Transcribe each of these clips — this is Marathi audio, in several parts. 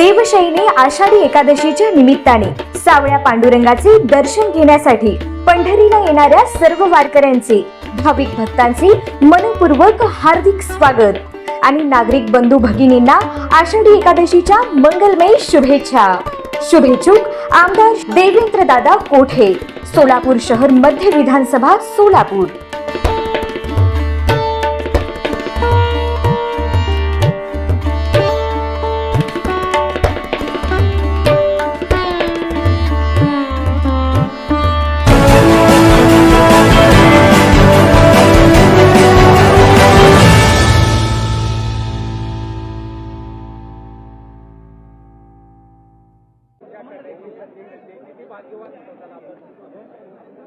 देवशयनी आषाढी एकादशीच्या निमित्ताने सावळ्या पांडुरंगाचे दर्शन घेण्यासाठी पंढरीला येणाऱ्या सर्व वारकऱ्यांचे भाविक भक्तांचे मनपूर्वक हार्दिक स्वागत आणि नागरिक बंधू भगिनींना आषाढी एकादशीच्या मंगलमय शुभेच्छा। शुभेच्छुक आमदार देवेंद्र दादा कोठे, सोलापूर शहर मध्य विधानसभा सोलापूर।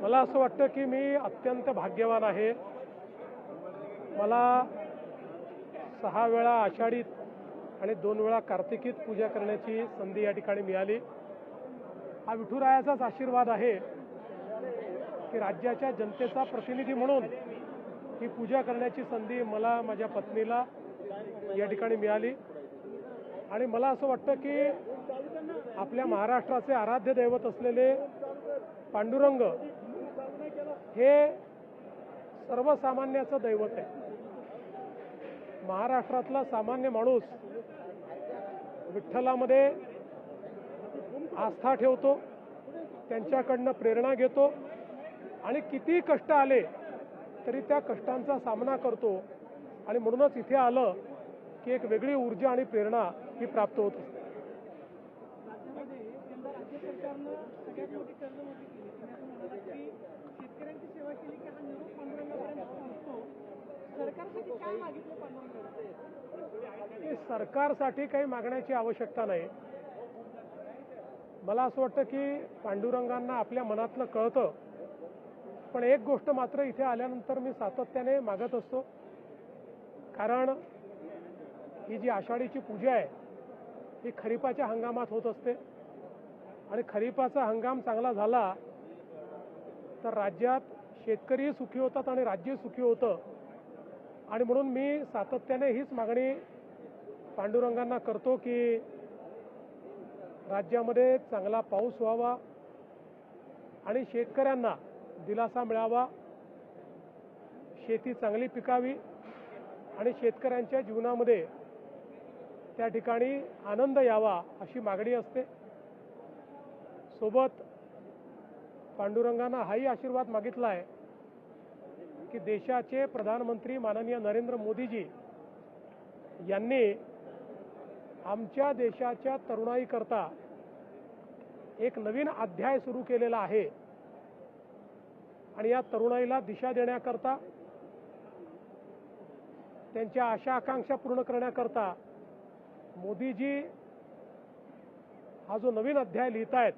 मला असं वाटतं की मी अत्यंत भाग्यवान आहे। मला 6 वेळा आषाढीत आणि 2 वेळा कार्तिकीत पूजा करण्याची संधी या ठिकाणी मिळाली। हा विठुरायाचाच आशीर्वाद आहे की राज्याच्या जनतेचा प्रतिनिधी म्हणून ही पूजा करण्याची संधी मला, माझ्या पत्नीला या ठिकाणी मिळाली। आणि मला असं वाटतं की आपल्या महाराष्ट्राचे आराध्य दैवत असलेले पांडुरंग हे सर्वसामान्याचं दैवत आहे। महाराष्ट्रातला सामान्य माणूस विठ्ठलामध्ये आस्था ठेवतो, त्यांच्याकडनं प्रेरणा घेतो आणि किती कष्ट आले तरी त्या कष्टांचा सामना करतो। आणि म्हणूनच इथे आलं की एक वेगळी ऊर्जा आणि प्रेरणा ही प्राप्त होत असते। सरकारसाठी काही मागण्याची आवश्यकता नाही। मला असं वाटतं की पांडुरंगांना आपल्या मनातलं कळतं, पण एक गोष्ट मात्र इथे आल्यानंतर मी सातत्याने मागत असतो, कारण ही जी आषाढीची पूजा आहे ही खरीपाच्या हंगामात होत असते आणि खरीपाचा हंगाम चांगला झाला तर राज्यात शेतकरी सुखी होतात आणि राज्य सुखी होतं। आणि म्हणून मी सातत्याने हीच मागणी पांडुरंगांना करतो की राज्यामध्ये चांगला पाऊस व्हावा आणि शेतकऱ्यांना दिलासा मिळावा, शेती चांगली पिकावी आणि शेतकऱ्यांच्या जीवनामध्ये त्या ठिकाणी आनंद यावा अशी मागणी असते। सोबत पांडुरंगांना हाही आशीर्वाद मागितला आहे की देशाचे प्रधानमंत्री माननीय नरेंद्र मोदीजी यांनी आमच्या देशाच्या तरुणाईकरता एक नवीन अध्याय सुरू केलेला आहे आणि या तरुणाईला दिशा देण्याकरता, त्यांच्या आशा आकांक्षा पूर्ण करण्याकरता मोदीजी हा जो नवीन अध्याय लिहितायत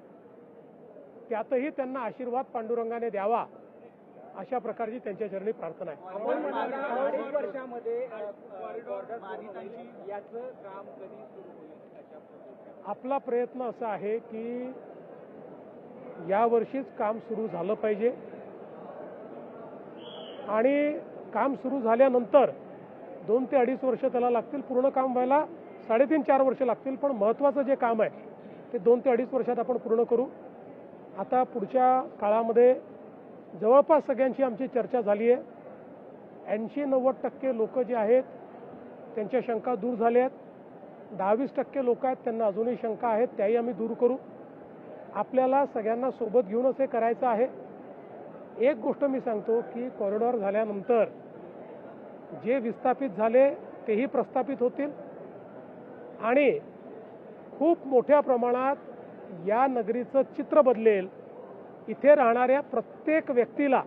त्यातही त्यांना आशीर्वाद पांडुरंगाने द्यावा अशा प्रकारची त्यांच्या चरणी प्रार्थना आहे। आपला प्रयत्न असा आहे की यावर्षीच काम सुरू झालं पाहिजे आणि काम सुरू झाल्यानंतर 2 ते 2.5 वर्ष त्याला लागतील, पूर्ण काम व्हायला 3.5-4 वर्ष लागतील, पण महत्त्वाचं जे काम आहे ते 2 ते 2.5 वर्षात आपण पूर्ण करू। आता पुढच्या काळामध्ये जवळपास सगळ्यांची आमची चर्चा झाली आहे। 80-90% लोक जे आहेत त्यांच्या शंका दूर झाल्या आहेत। 10-20% लोक आहेत त्यांना अजूनही शंका आहेत, त्याही आम्ही दूर करू। आपल्याला सगळ्यांना सोबत घेऊनच हे करायचं आहे। एक गोष्ट मी सांगतो की कॉरिडॉर झाल्यानंतर जे विस्थापित झाले तेही प्रस्थापित होतील आणि खूप मोठ्या प्रमाणात या नगरीचं चित्र बदलेल। इथे राहणाऱ्या प्रत्येक व्यक्तीला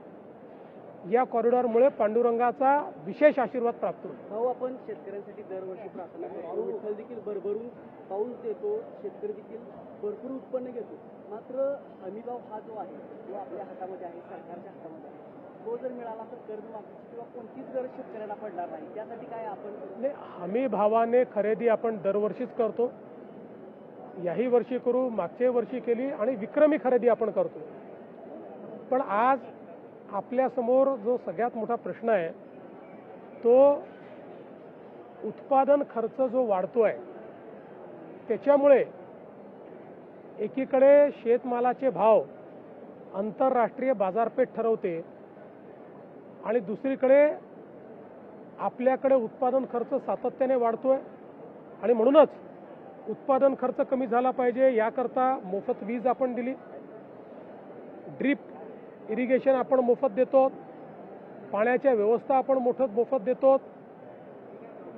या कॉरिडॉरमुळे पांडुरंगाचा विशेष आशीर्वाद प्राप्त होईल। भाऊ, आपण शेतकऱ्यांसाठी दरवर्षी प्रार्थना करतो, विठ्ठल देखील भरभरून पाऊस देतो, शेतकरी देखील भरपूर उत्पन्न घेतो, मात्र हमीभाव हा जो आहे तो आपल्या हातामध्ये आहे, सरकारच्या हातामध्ये आहे। तो जर मिळाला तर कर्जमाफी किंवा कोणतीच गरज शेतकऱ्यांना पडणार नाही, त्यासाठी काय आपण हमी भावाने खरेदी आपण दरवर्षीच करतो, याही वर्षी करू, मागच्या वर्षी केली आणि विक्रमी खरेदी आपण करतो। पण आज आपल्यासमोर जो सगळ्यात मोठा प्रश्न आहे तो उत्पादन खर्च जो वाढतोय त्याच्यामुळे एकीकडे शेतमालाचे भाव आंतरराष्ट्रीय बाजारपेठ ठरवते आणि दुसरीकडे आपल्याकडे उत्पादन खर्च सातत्याने वाढतोय आणि म्हणूनच उत्पादन खर्च कमी झाला पाहिजे याकरता मोफत वीज आपण दिली, ड्रीप इरिगेशन आपण मोफत देतो, पाण्याच्या व्यवस्था आपण मोफत देतो,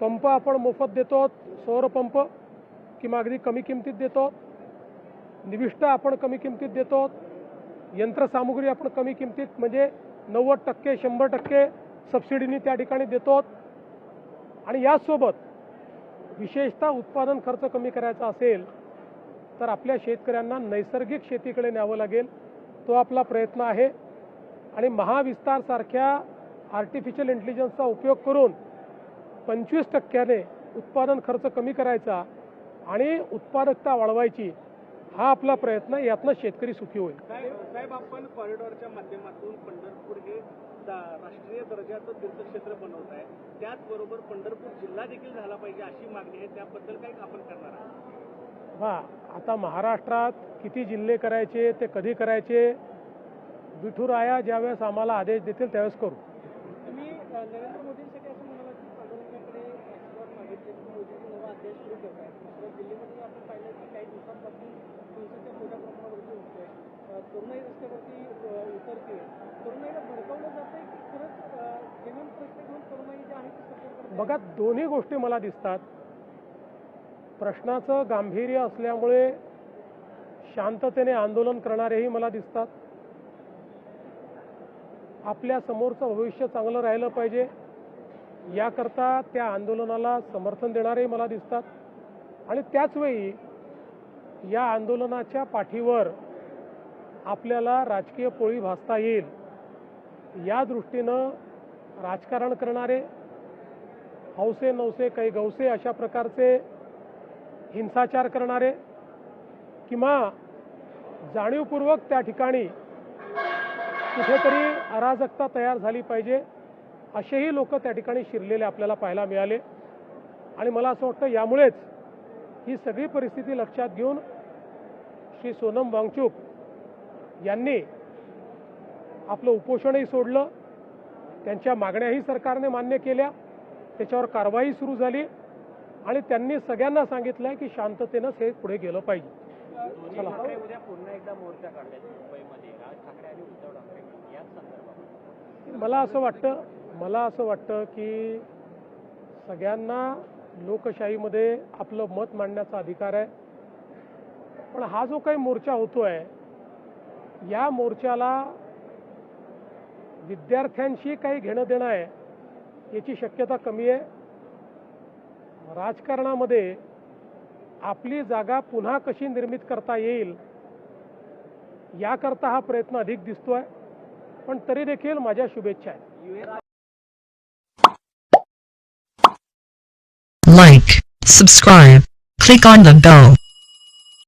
पंप आपण मोफत देतो, सौर पंप किंवा अगदी कमी किमतीत देतो, निविष्ठ आपण कमी किमतीत देतो, यंत्रसामुग्री आपण कमी किमतीत म्हणजे 90% 100% सबसिडीनी त्या ठिकाणी देतो आणि यासोबत विशेषतः उत्पादन खर्च कमी करायचा असेल तर आपल्या शेतकऱ्यांना नैसर्गिक शेतीकडे न्यावं लागेल. तो आपला प्रयत्न आहे आणि महाविस्तार सारख्या आर्टिफिशियल इंटेलिजन्सचा उपयोग करून 25% उत्पादन खर्च कमी करायचा आणि उत्पादकता वाढवायची हा आपला प्रयत्न. यातनं शेतकरी सुखी होईल. साहेब, आपण कॉरिडॉरच्या माध्यमातून पंढरपूर हे राष्ट्रीय दर्जाचं तीर्थक्षेत्र बनवत आहे, त्याचबरोबर पंढरपूर जिल्हा देखील झाला पाहिजे अशी मागणी आहे, त्याबद्दल काय आपण करणार आहात? आता महाराष्ट्रात किती जिल्हे करायचे ते कधी करायचे विठुराया ज्यावेळेस आम्हाला आदेश देतील त्यावेळेस करू. तुम्ही नरेंद्र मोदींसाठी असं म्हणाला की पांडुरंगाकडे आशीर्वाद मागितले, मोदींचे नवा अध्याय सुरू करत आहे. तर दिल्लीमध्ये आपण पाहिलं की काही दिवसांपासून हिंसेच्या मोठ्या प्रमाणावरती होतोय, तरुणाई रस्त्यावरती उतरते, तरुणाईला भडकवलं जातंय की खरंच जेन्युइन प्रश्न घेऊन तरुणाई जी आहे ती सरकारकडे? बघा, दोन्ही गोष्टी मला दिसतात. प्रश्नाचं गांभीर्य असल्यामुळे शांततेने आंदोलन करणारेही मला दिसतात. आपल्या समोरचं भविष्य चांगलं राहिलं पाहिजे याकरता त्या आंदोलनाला समर्थन देणारेही मला दिसतात आणि त्याचवेळी या आंदोलनाच्या पाठीवर आपल्याला राजकीय पोळी भासता येईल या दृष्टीनं राजकारण करणारे, हौसे नौसे काही गौसे अशा प्रकारचे हिंसाचार करणारे किंवा जाणीवपूर्वक त्या ठिकाणी कुठेतरी अराजकता तयार झाली पाहिजे असेही लोक त्या ठिकाणी शिरलेले आपल्याला पाहायला मिळाले. आणि मला असं वाटतं यामुळेच ही सगळी परिस्थिती लक्षात घेऊन श्री सोनम वांगचुक यांनी आपलं उपोषणही सोडलं, त्यांच्या मागण्याही सरकारने मान्य केल्या, त्याच्यावर कारवाई सुरू झाली आणि त्यांनी सगळ्यांना सांगितलंय की शांततेनं हे पुढे गेलं पाहिजे. चला, उद्या पुन्हा एकदा मोर्चा काढलाय मुंबईमध्ये राज ठाकरे आणि उद्धव ठाकरे याच संदर्भात. मला असं वाटतं की सगळ्यांना लोकशाहीमध्ये आपलं मत मांडण्याचा अधिकार आहे, पण हा जो काही मोर्चा होतोय या मोर्चाला विद्यार्थ्यांशी काही घेणं देणं आहे याची शक्यता कमी आहे. राजकारणामध्ये आपली जागा पुन्हा कशी निर्मित करता येईल याकरता हा प्रयत्न अधिक दिसतोय, पण तरी देखील माझ्या शुभेच्छा आहेत. Like, subscribe, click on the bell.